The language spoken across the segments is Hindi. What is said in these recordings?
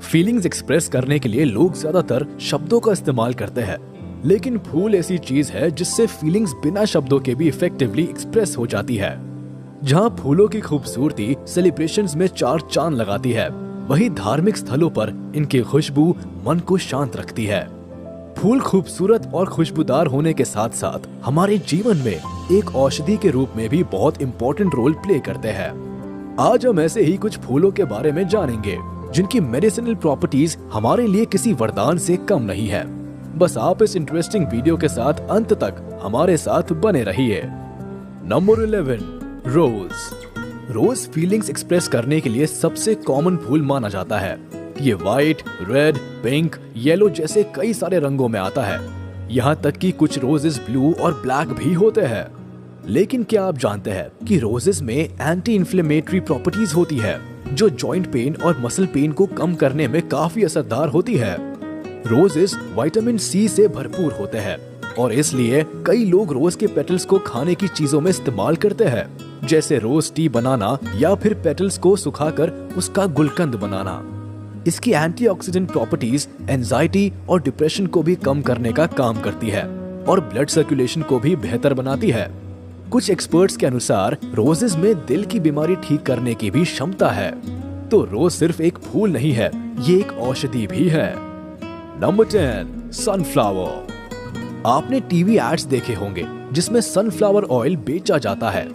फीलिंग्स एक्सप्रेस करने के लिए लोग ज्यादातर शब्दों का इस्तेमाल करते हैं, लेकिन फूल ऐसी चीज है जिससे फीलिंग्स बिना शब्दों के भी इफेक्टिवली एक्सप्रेस हो जाती है। जहाँ फूलों की खूबसूरती सेलिब्रेशंस में चार चांद लगाती है, वहीं धार्मिक स्थलों पर इनकी खुशबू मन को शांत रखती है। फूल खूबसूरत और खुशबूदार होने के साथ साथ हमारे जीवन में एक औषधि के रूप में भी बहुत इम्पोर्टेंट रोल प्ले करते हैं। आज हम ऐसे ही कुछ फूलों के बारे में जानेंगे जिनकी मेडिसिनल प्रॉपर्टीज हमारे लिए किसी वरदान से कम नहीं है। बस आप इस इंटरेस्टिंग वीडियो के साथ अंत तक हमारे साथ बने रहिए। नंबर 11, रोज। रोज फीलिंग्स एक्सप्रेस करने के लिए सबसे कॉमन फूल माना जाता है। ये व्हाइट, रेड, पिंक, येलो जैसे कई सारे रंगों में आता है। यहाँ तक कि कुछ रोजेस ब्लू और ब्लैक भी होते हैं। लेकिन क्या आप जानते हैं कि रोजेस में एंटी इन्फ्लेमेटरी प्रॉपर्टीज होती है जो जॉइंट पेन और मसल पेन को कम करने में काफी असरदार होती है। रोजेस विटामिन सी से भरपूर होते हैं और इसलिए कई लोग रोज के पेटल्स को खाने की चीजों में इस्तेमाल करते हैं, जैसे रोज टी बनाना या फिर पेटल्स को सुखाकर उसका गुलकंद बनाना। इसकी एंटीऑक्सीडेंट प्रॉपर्टीज एंजाइटी और डिप्रेशन को भी कम करने का काम करती है और ब्लड सर्कुलेशन को भी बेहतर बनाती है। कुछ एक्सपर्ट्स के अनुसार रोजेस में दिल की बीमारी ठीक करने की भी क्षमता है। तो रोज सिर्फ एक फूल नहीं है, ये एक औषधि भी है। Number 10, sunflower. आपने टीवी एड्स देखे होंगे जिसमें सनफ्लावर ऑयल बेचा जाता है।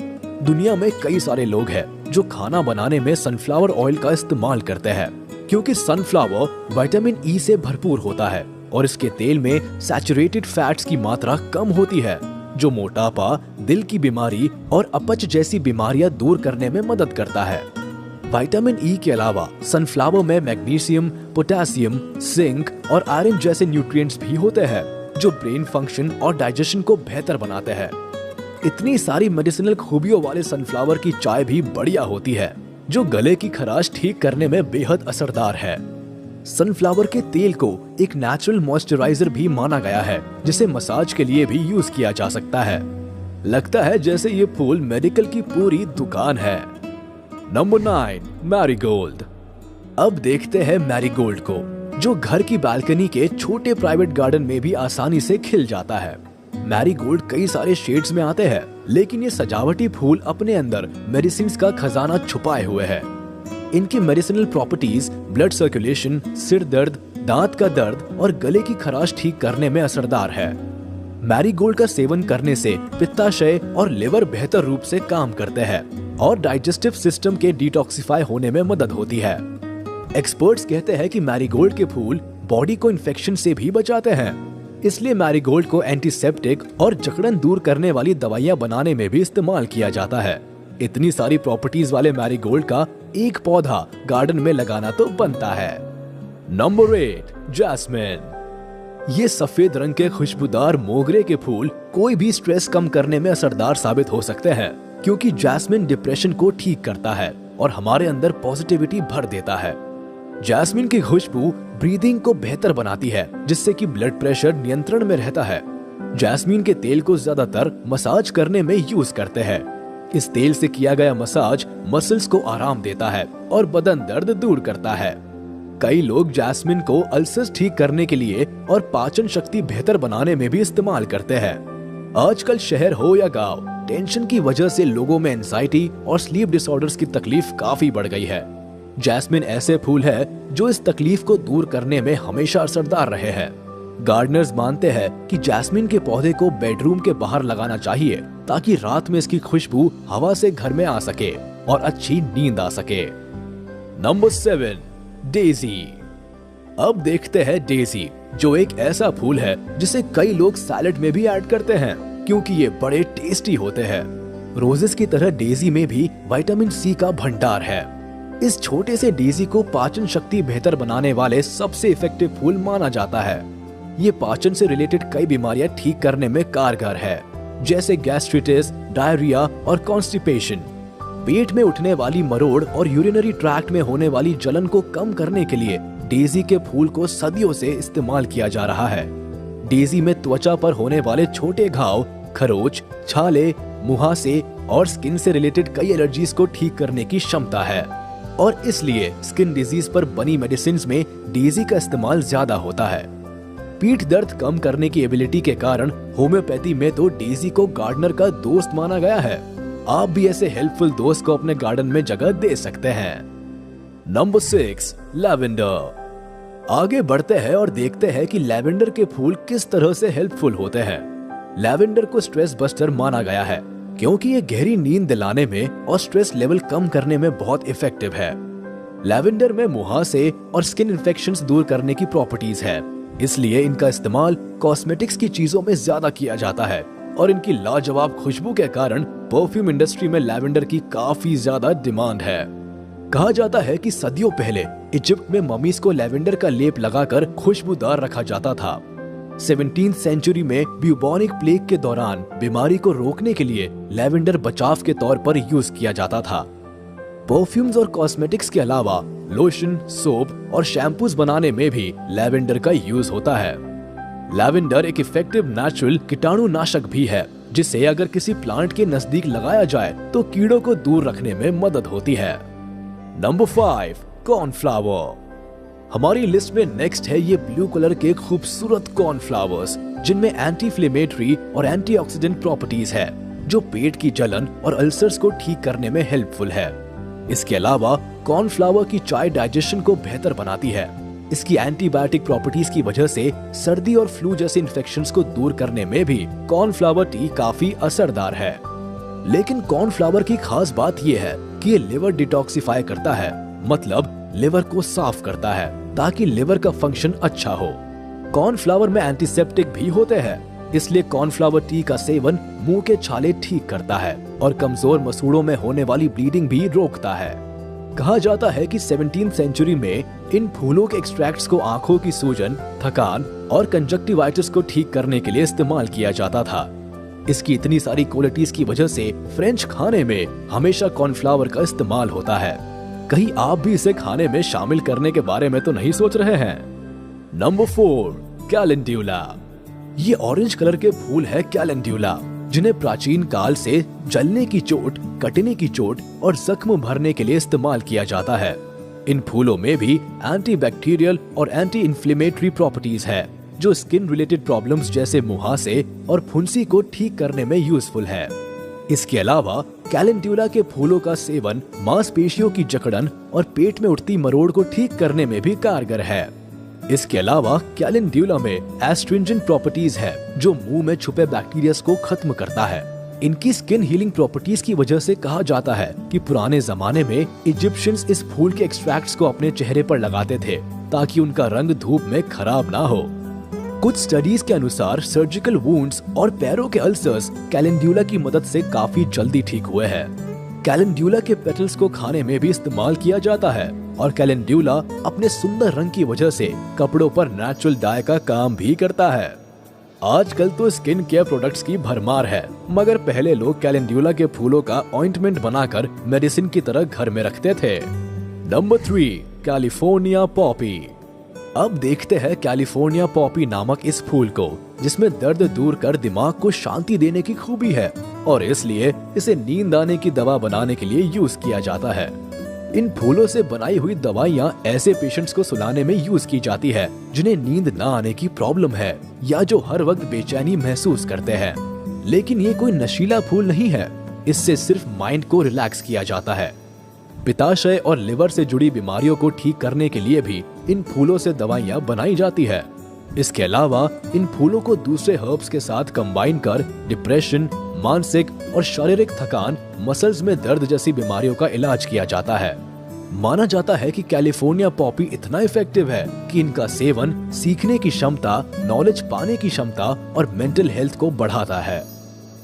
दुनिया में कई सारे लोग हैं जो खाना बनाने में सनफ्लावर ऑयल का इस्तेमाल करते हैं, क्योंकि सनफ्लावर विटामिन ई से भरपूर होता है और इसके तेल में सैचुरेटेड फैट्स की मात्रा कम होती है, जो मोटापा, दिल की बीमारी और अपच जैसी बीमारियां दूर करने में मदद करता है। विटामिन ई के अलावा सनफ्लावर में मैग्नीशियम, पोटेशियम, जिंक और आयरन जैसे न्यूट्रिएंट्स भी होते हैं जो ब्रेन फंक्शन और डाइजेशन को बेहतर बनाते हैं। इतनी सारी मेडिसिनल खूबियों वाले सनफ्लावर की चाय भी बढ़िया होती है, जो गले की खराश ठीक करने में बेहद असरदार है। सनफ्लावर के तेल को एक नेचुरल मॉइस्चराइजर भी माना गया है, जिसे मसाज के लिए भी यूज किया जा सकता है। लगता है जैसे ये फूल मेडिकल की पूरी दुकान है। Number 9, marigold. अब देखते हैं मैरीगोल्ड को, जो घर की बालकनी के छोटे प्राइवेट गार्डन में भी आसानी से खिल जाता है। मैरीगोल्ड कई सारे शेड्स में आते हैं, लेकिन ये सजावटी फूल अपने अंदर मेडिसिन का खजाना छुपाए हुए है। इनकी मेडिसिनल प्रॉपर्टीज ब्लड सर्कुलेशन, सिर दर्द, दांत का दर्द और गले की खराश ठीक करने में असरदार है। मैरीगोल्ड का सेवन करने से पित्ताशय और लिवर बेहतर रूप से काम करते हैं और डाइजेस्टिव सिस्टम के डिटॉक्सिफाई होने में मदद होती है। एक्सपर्ट्स कहते हैं कि मैरीगोल्ड के फूल बॉडी को इन्फेक्शन से भी बचाते हैं, इसलिए मैरीगोल्ड को एंटीसेप्टिक और जकड़न दूर करने वाली दवाइयां बनाने में भी इस्तेमाल किया जाता है। इतनी सारी प्रॉपर्टीज वाले मैरीगोल्ड का एक पौधा गार्डन में लगाना तो बनता है। Number 8, jasmine. ये सफेद रंग के खुशबूदार मोगरे के फूल कोई भी स्ट्रेस कम करने में असरदार साबित हो सकते हैं, क्योंकि जैस्मिन डिप्रेशन को ठीक करता है और हमारे अंदर पॉजिटिविटी भर देता है। जैस्मिन की खुशबू ब्रीदिंग को बेहतर बनाती है, जिससे कि ब्लड प्रेशर नियंत्रण में रहता है। जैस्मिन के तेल को ज्यादातर मसाज करने में यूज करते हैं। इस तेल से किया गया मसाज मसल्स को आराम देता है और बदन दर्द दूर करता है। कई लोग जैस्मिन को अल्सर्स ठीक करने के लिए और पाचन शक्ति बेहतर बनाने में भी इस्तेमाल करते हैं। आजकल शहर हो या गांव, टेंशन की वजह से लोगों में एंजाइटी और स्लीप डिसऑर्डर्स की तकलीफ काफी बढ़ गई है। जैस्मिन ऐसे फूल है जो इस तकलीफ को दूर करने में हमेशा असरदार रहे हैं। गार्डनर्स मानते हैं कि जैस्मिन के पौधे को बेडरूम के बाहर लगाना चाहिए, ताकि रात में इसकी खुशबू हवा से घर में आ सके और अच्छी नींद आ सके। Number 7, Daisy. अब देखते हैं डेजी, जो एक ऐसा फूल है जिसे कई लोग सैलेड में भी ऐड करते हैं, क्योंकि ये बड़े टेस्टी होते हैं। रोजेस की तरह डेजी में भी विटामिन सी का भंडार है। इस छोटे से डेजी को पाचन शक्ति बेहतर बनाने वाले सबसे इफेक्टिव फूल माना जाता है। ये पाचन से रिलेटेड कई बीमारियां ठीक करने में कारगर है, जैसे गैस्ट्रिटिस, डायरिया और कॉन्स्टिपेशन। पेट में उठने वाली मरोड़ और यूरिनरी ट्रैक्ट में होने वाली जलन को कम करने के लिए डेजी के फूल को सदियों से इस्तेमाल किया जा रहा है। डेजी में त्वचा पर होने वाले छोटे घाव, खरोच, छाले, मुहासे और स्किन से रिलेटेड कई एलर्जीज को ठीक करने की क्षमता है और इसलिए स्किन डिजीज पर बनी मेडिसिन में डेजी का इस्तेमाल ज्यादा होता है। पीठ दर्द कम करने की एबिलिटी के कारण होम्योपैथी में तो डेजी को गार्डनर का दोस्त माना गया है। आप भी ऐसे हेल्पफुल दोस्त को अपने गार्डन में जगह दे सकते हैं। Number 6, lavender. आगे बढ़ते हैं और देखते हैं कि लैवेंडर के फूल किस तरह से हेल्पफुल होते हैं। लैवेंडर को स्ट्रेस बस्टर माना गया है क्योंकि ये गहरी नींद दिलाने में और स्ट्रेस लेवल कम करने में बहुत इफेक्टिव है। लैवेंडर में मुहासे और स्किन इन्फेक्शंस दूर करने की प्रॉपर्टीज है, इसलिए इनका इस्तेमाल कॉस्मेटिक्स की चीजों में ज्यादा किया जाता है और इनकी लाजवाब खुशबू के कारण परफ्यूम इंडस्ट्री में लैवेंडर की काफी ज्यादा डिमांड है। कहा जाता है कि सदियों पहले इजिप्ट में ममीज को लैवेंडर का लेप लगाकर खुशबूदार रखा जाता था। 17वीं सेंचुरी में ब्यूबोनिक प्लेग के दौरान बीमारी को रोकने के लिए लैवेंडर बचाव के तौर पर यूज किया जाता था। परफ्यूम्स और कॉस्मेटिक्स के अलावा लोशन, सोप और शैम्पूज बनाने में भी लैवेंडर का यूज होता है। लैवेंडर एक इफेक्टिव नेचुरल कीटाणुनाशक भी है, जिसे अगर किसी प्लांट के नजदीक लगाया जाए तो कीड़ों को दूर रखने में मदद होती है। Number 5, cornflour. हमारी लिस्ट में नेक्स्ट है ये ब्लू कलर के खूबसूरत कॉर्नफ्लावर्स, जिनमें एंटी इन्फ्लेमेटरी और एंटीऑक्सीडेंट प्रॉपर्टीज है, जो पेट की जलन और अल्सर्स को ठीक करने में हेल्पफुल है। इसके अलावा कॉर्नफ्लावर की चाय डाइजेशन को बेहतर बनाती है। इसकी एंटीबायोटिक प्रॉपर्टीज की वजह से सर्दी और फ्लू जैसे इन्फेक्शंस को दूर करने में भी कॉर्नफ्लावर टी काफी असरदार है। लेकिन कॉर्नफ्लावर की खास बात यह है कि ये लिवर डिटॉक्सिफाई करता है, मतलब लिवर को साफ करता है ताकि लिवर का फंक्शन अच्छा हो। कॉर्नफ्लावर में एंटीसेप्टिक भी होते हैं, इसलिए कॉर्नफ्लावर टी का सेवन मुंह के छाले ठीक करता है और कमजोर मसूड़ों में होने वाली ब्लीडिंग भी रोकता है। कहा जाता है कि 17वीं सेंचुरी में इन फूलों के एक्सट्रैक्ट्स को आंखों की सूजन, थकान और कंजक्टिवाइटिस को ठीक करने के लिए इस्तेमाल किया जाता था। इसकी इतनी सारी क्वालिटीज की वजह से फ्रेंच खाने में हमेशा कॉर्नफ्लावर का इस्तेमाल होता है। कहीं आप भी इसे खाने में शामिल करने के बारे में तो नहीं सोच रहे हैं? नंबर 4, कैलेंड्यूला। ये ऑरेंज कलर के फूल है कैलेंड्यूला, जिन्हें प्राचीन काल से जलने की चोट, कटने की चोट और जख्म भरने के लिए इस्तेमाल किया जाता है। इन फूलों में भी एंटीबैक्टीरियल और एंटी इन्फ्लेमेटरी प्रॉपर्टीज है, जो स्किन रिलेटेड प्रॉब्लम्स जैसे मुहासे और फुंसी को ठीक करने में यूजफुल है। इसके अलावा कैलेंड्यूला के फूलों का सेवन मांसपेशियों की जकड़न और पेट में उठती मरोड़ को ठीक करने में भी कारगर है। इसके अलावा कैलेंड्यूला में एस्ट्रिंजेंट प्रॉपर्टीज है, जो मुंह में छुपे बैक्टीरिया को खत्म करता है। इनकी स्किन हीलिंग प्रॉपर्टीज की वजह से कहा जाता है कि पुराने जमाने में इजिप्शियंस इस फूल के एक्सट्रैक्ट्स को अपने चेहरे पर लगाते थे ताकि उनका रंग धूप में खराब ना हो। कुछ स्टडीज के अनुसार सर्जिकल वुंड्स और पैरों के अल्सर्स कैलेंड्यूला की मदद से काफी जल्दी ठीक हुए हैं। कैलेंड्यूला के पेटल्स को खाने में भी इस्तेमाल किया जाता है और कैलेंड्यूला अपने सुंदर रंग की वजह से कपड़ों पर नेचुरल डाई का काम भी करता है। आजकल तो स्किन केयर प्रोडक्ट्स की भरमार है, मगर पहले लोग कैलेंड्यूला के फूलों का ऑइंटमेंट बनाकर मेडिसिन की तरह घर में रखते थे। Number 3, California Poppy. अब देखते हैं कैलिफोर्निया पॉपी नामक इस फूल को, जिसमें दर्द दूर कर दिमाग को शांति देने की खूबी है और इसलिए इसे नींद आने की दवा बनाने के लिए यूज किया जाता है। इन फूलों से बनाई हुई दवाइयाँ ऐसे पेशेंट्स को सुलाने में यूज की जाती है जिन्हें नींद न आने की प्रॉब्लम है या जो हर वक्त बेचैनी महसूस करते हैं। लेकिन ये कोई नशीला फूल नहीं है, इससे सिर्फ माइंड को रिलैक्स किया जाता है। पित्ताशय और लिवर से जुड़ी बीमारियों को ठीक करने के लिए भी इन फूलों से दवाइयाँ बनाई जाती है। इसके अलावा इन फूलों को दूसरे हर्ब्स के साथ कंबाइन कर डिप्रेशन, मानसिक और शारीरिक थकान, मसल्स में दर्द जैसी बीमारियों का इलाज किया जाता है। माना जाता है कि कैलिफोर्निया पॉपी इतना इफेक्टिव है कि इनका सेवन सीखने की क्षमता, नॉलेज पाने की क्षमता और मेंटल हेल्थ को बढ़ाता है।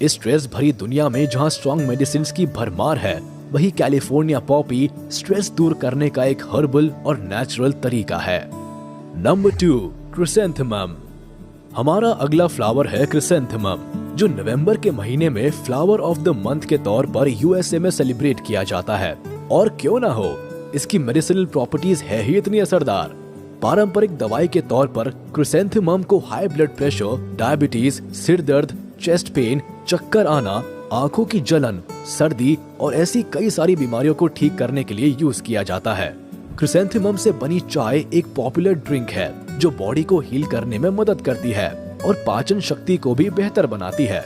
इस स्ट्रेस भरी दुनिया में जहां स्ट्रॉन्ग मेडिसिन की भरमार है, वही कैलिफोर्निया पॉपी स्ट्रेस दूर करने का एक हर्बल और नेचुरल तरीका है। Number 2, chrysanthemum. हमारा अगला फ्लावर है क्रिसैंथेमम, जो नवंबर के महीने में फ्लावर ऑफ द मंथ के तौर पर यूएसए में सेलिब्रेट किया जाता है। और क्यों ना हो, इसकी मेडिसिनल प्रॉपर्टीज है ही इतनी असरदार। पारंपरिक दवाई के तौर पर क्रिसैंथेमम को हाई ब्लड प्रेशर, डायबिटीज, सिर दर्द, चेस्ट पेन, चक्कर आना आंखों की जलन, सर्दी और ऐसी कई सारी बीमारियों को ठीक करने के लिए यूज किया जाता है। क्रिसैंथेमम से बनी चाय एक पॉपुलर ड्रिंक है जो बॉडी को हील करने में मदद करती है और पाचन शक्ति को भी बेहतर बनाती है।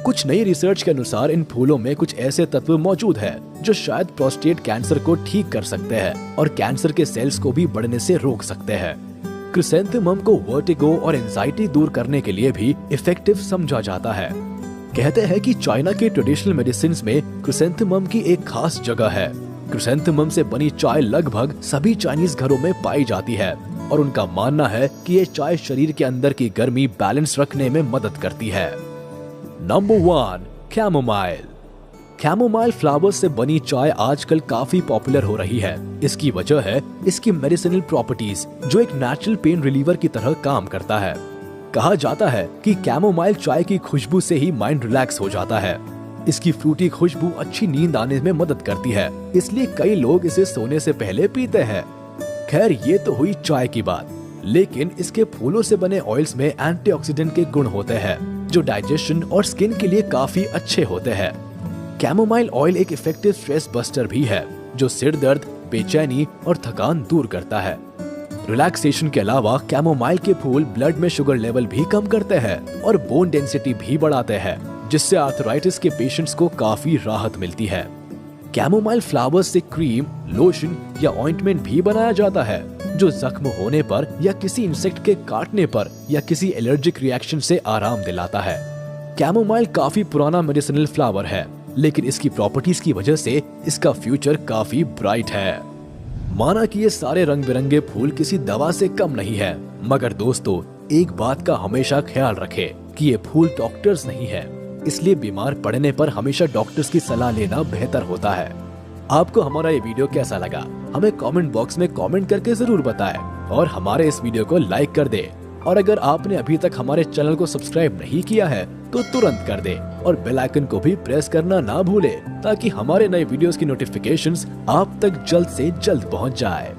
कुछ नई रिसर्च के अनुसार इन फूलों में कुछ ऐसे तत्व मौजूद हैं जो शायद प्रोस्टेट कैंसर को ठीक कर सकते हैं और कैंसर के सेल्स को भी बढ़ने से रोक सकते हैं। क्रिसैंथेमम को वर्टिगो और एंजाइटी दूर करने के लिए भी इफेक्टिव समझा जाता है। कहते हैं कि चाइना के ट्रेडिशनल मेडिसिन में क्रिसैंथेमम की एक खास जगह है। क्रिसैंथेमम से बनी चाय लगभग सभी चाइनीज घरों में पाई जाती है और उनका मानना है कि ये चाय शरीर के अंदर की गर्मी बैलेंस रखने में मदद करती है। Number 1, chamomile. कैमोमाइल फ्लावर्स से बनी चाय आजकल काफी पॉपुलर हो रही है। इसकी वजह है इसकी मेडिसिनल प्रॉपर्टीज जो एक नेचुरल पेन रिलीवर की तरह काम करता है। कहा जाता है कि कैमोमाइल चाय की खुशबू से ही माइंड रिलैक्स हो जाता है। इसकी फ्रूटी खुशबू अच्छी नींद आने में मदद करती है, इसलिए कई लोग इसे सोने से पहले पीते हैं। खैर ये तो हुई चाय की बात, लेकिन इसके फूलों से बने ऑयल्स में एंटीऑक्सीडेंट के गुण होते हैं जो डाइजेशन और स्किन के लिए काफी अच्छे होते हैं। कैमोमाइल ऑयल एक इफेक्टिव स्ट्रेस बस्टर भी है जो सिर दर्द, बेचैनी और थकान दूर करता है। रिलैक्सेशन के अलावा कैमोमाइल के फूल ब्लड में शुगर लेवल भी कम करते हैं और बोन डेंसिटी भी बढ़ाते हैं, जिससे आर्थराइटिस के पेशेंट्स को काफी राहत मिलती है। कैमोमाइल फ्लावर्स से क्रीम, लोशन या ऑइंटमेंट भी बनाया जाता है जो जख्म होने पर या किसी इंसेक्ट के काटने पर या किसी एलर्जिक रिएक्शन से आराम दिलाता है। कैमोमाइल काफी पुराना मेडिसिनल फ्लावर है, लेकिन इसकी प्रॉपर्टीज की वजह से इसका फ्यूचर काफी ब्राइट है। माना कि ये सारे रंग बिरंगे फूल किसी दवा से कम नहीं है, मगर दोस्तों एक बात का हमेशा ख्याल रखें कि ये फूल डॉक्टर्स नहीं है, इसलिए बीमार पड़ने पर हमेशा डॉक्टर्स की सलाह लेना बेहतर होता है। आपको हमारा ये वीडियो कैसा लगा हमें कमेंट बॉक्स में कमेंट करके जरूर बताएं और हमारे इस वीडियो को लाइक कर दें। और अगर आपने अभी तक हमारे चैनल को सब्सक्राइब नहीं किया है तो तुरंत कर दें और बेल आइकन को भी प्रेस करना ना भूलें ताकि हमारे नए वीडियोस की नोटिफिकेशंस आप तक जल्द से जल्द पहुंच जाए।